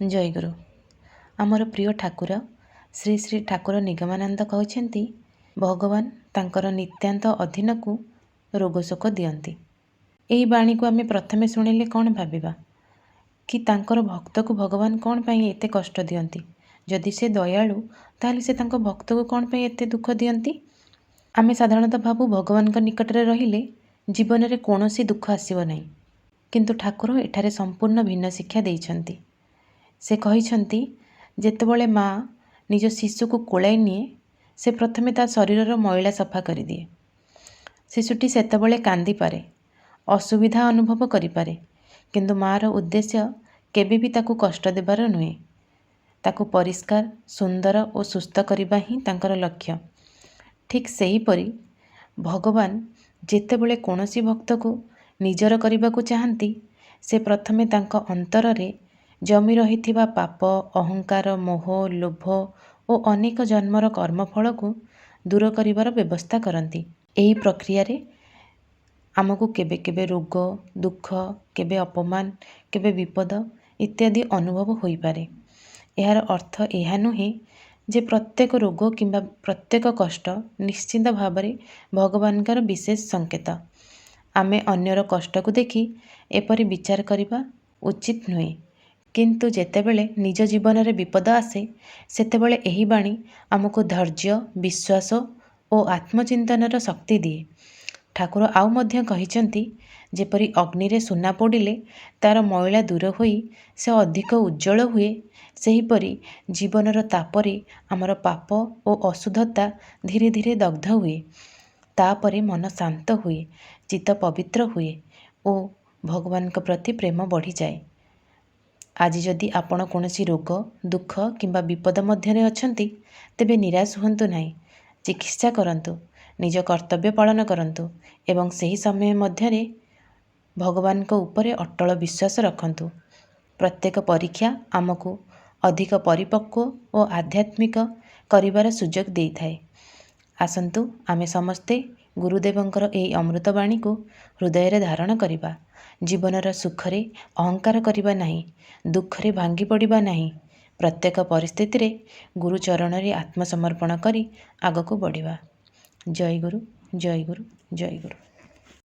ଜୟଗୁରୁ। ଆମର ପ୍ରିୟ ଠାକୁର ଶ୍ରୀ ଶ୍ରୀ ଠାକୁର ନିଗମାନନ୍ଦ କହିଛନ୍ତି, ଭଗବାନ ତାଙ୍କର ନିତ୍ୟାନ୍ତ ଅଧୀନକୁ ରୋଗଶୋକ ଦିଅନ୍ତି। ଏହି ବାଣୀକୁ ଆମେ ପ୍ରଥମେ ଶୁଣିଲେ କ'ଣ ଭାବିବା କି ତାଙ୍କର ଭକ୍ତକୁ ଭଗବାନ କ'ଣ ପାଇଁ ଏତେ କଷ୍ଟ ଦିଅନ୍ତି? ଯଦି ସେ ଦୟାଳୁ, ତାହେଲେ ସେ ତାଙ୍କ ଭକ୍ତକୁ କ'ଣ ପାଇଁ ଏତେ ଦୁଃଖ ଦିଅନ୍ତି? ଆମେ ସାଧାରଣତଃ ଭାବୁ ଭଗବାନଙ୍କ ନିକଟରେ ରହିଲେ ଜୀବନରେ କୌଣସି ଦୁଃଖ ଆସିବ ନାହିଁ, କିନ୍ତୁ ଠାକୁର ଏଠାରେ ସମ୍ପୂର୍ଣ୍ଣ ଭିନ୍ନ ଶିକ୍ଷା ଦେଇଛନ୍ତି। ସେ କହିଛନ୍ତି, ଯେତେବେଳେ ମା ନିଜ ଶିଶୁକୁ କୋଳାଇ ନିଏ, ସେ ପ୍ରଥମେ ତା ଶରୀରର ମଇଳା ସଫା କରିଦିଏ। ଶିଶୁଟି ସେତେବେଳେ କାନ୍ଦିପାରେ, ଅସୁବିଧା ଅନୁଭବ କରିପାରେ, କିନ୍ତୁ ମା'ର ଉଦ୍ଦେଶ୍ୟ କେବେ ବି ତାକୁ କଷ୍ଟ ଦେବାର ନୁହେଁ। ତାକୁ ପରିଷ୍କାର, ସୁନ୍ଦର ଓ ସୁସ୍ଥ କରିବା ହିଁ ତାଙ୍କର ଲକ୍ଷ୍ୟ। ଠିକ୍ ସେହିପରି ଭଗବାନ ଯେତେବେଳେ କୌଣସି ଭକ୍ତକୁ ନିଜର କରିବାକୁ ଚାହାନ୍ତି, ସେ ପ୍ରଥମେ ତାଙ୍କ ଅନ୍ତରରେ ଜମି ରହିଥିବା ପାପ, ଅହଙ୍କାର, ମୋହ, ଲୋଭ ଓ ଅନେକ ଜନ୍ମର କର୍ମଫଳକୁ ଦୂର କରିବାର ବ୍ୟବସ୍ଥା କରନ୍ତି। ଏହି ପ୍ରକ୍ରିୟାରେ ଆମକୁ କେବେ କେବେ ରୋଗ, ଦୁଃଖ, କେବେ ଅପମାନ, କେବେ ବିପଦ ଇତ୍ୟାଦି ଅନୁଭବ ହୋଇପାରେ। ଏହାର ଅର୍ଥ ଏହା ନୁହେଁ ଯେ ପ୍ରତ୍ୟେକ ରୋଗ କିମ୍ବା ପ୍ରତ୍ୟେକ କଷ୍ଟ ନିଶ୍ଚିତ ଭାବରେ ଭଗବାନଙ୍କର ବିଶେଷ ସଂକେତ। ଆମେ ଅନ୍ୟର କଷ୍ଟକୁ ଦେଖି ଏପରି ବିଚାର କରିବା ଉଚିତ ନୁହେଁ। କିନ୍ତୁ ଯେତେବେଳେ ନିଜ ଜୀବନରେ ବିପଦ ଆସେ, ସେତେବେଳେ ଏହି ବାଣୀ ଆମକୁ ଧୈର୍ଯ୍ୟ, ବିଶ୍ୱାସ ଓ ଆତ୍ମଚିନ୍ତନର ଶକ୍ତି ଦିଏ। ଠାକୁର ଆଉ ମଧ୍ୟ କହିଛନ୍ତି, ଯେପରି ଅଗ୍ନିରେ ସୁନା ପୋଡ଼ିଲେ ତାର ମଇଳା ଦୂର ହୋଇ ସେ ଅଧିକ ଉଜ୍ଜଳ ହୁଏ, ସେହିପରି ଜୀବନର ତାପରେ ଆମର ପାପ ଓ ଅଶୁଦ୍ଧତା ଧୀରେ ଧୀରେ ଦଗ୍ଧ ହୁଏ। ତାପରେ ମନ ଶାନ୍ତ ହୁଏ, ଚିତ୍ତ ପବିତ୍ର ହୁଏ ଓ ଭଗବାନଙ୍କ ପ୍ରତି ପ୍ରେମ ବଢ଼ିଯାଏ। ଆଜି ଯଦି ଆପଣ କୌଣସି ରୋଗ, ଦୁଃଖ କିମ୍ବା ବିପଦ ମଧ୍ୟରେ ଅଛନ୍ତି, ତେବେ ନିରାଶ ହୁଅନ୍ତୁ ନାହିଁ। ଚିକିତ୍ସା କରନ୍ତୁ, ନିଜ କର୍ତ୍ତବ୍ୟ ପାଳନ କରନ୍ତୁ ଏବଂ ସେହି ସମୟ ମଧ୍ୟରେ ଭଗବାନଙ୍କ ଉପରେ ଅଟଳ ବିଶ୍ୱାସ ରଖନ୍ତୁ। ପ୍ରତ୍ୟେକ ପରୀକ୍ଷା ଆମକୁ ଅଧିକ ପରିପକ୍ୱ ଓ ଆଧ୍ୟାତ୍ମିକ କରିବାର ସୁଯୋଗ ଦେଇଥାଏ। ଆସନ୍ତୁ ଆମେ ସମସ୍ତେ ଗୁରୁଦେବଙ୍କର ଏହି ଅମୃତବାଣୀକୁ ହୃଦୟରେ ଧାରଣ କରିବା। ଜୀବନର ସୁଖରେ ଅହଙ୍କାର କରିବା ନାହିଁ, ଦୁଃଖରେ ଭାଙ୍ଗି ପଡ଼ିବା ନାହିଁ। ପ୍ରତ୍ୟେକ ପରିସ୍ଥିତିରେ ଗୁରୁଚରଣରେ ଆତ୍ମସମର୍ପଣ କରି ଆଗକୁ ବଢ଼ିବା। ଜୟ ଗୁରୁ, ଜୟ ଗୁରୁ, ଜୟ ଗୁରୁ।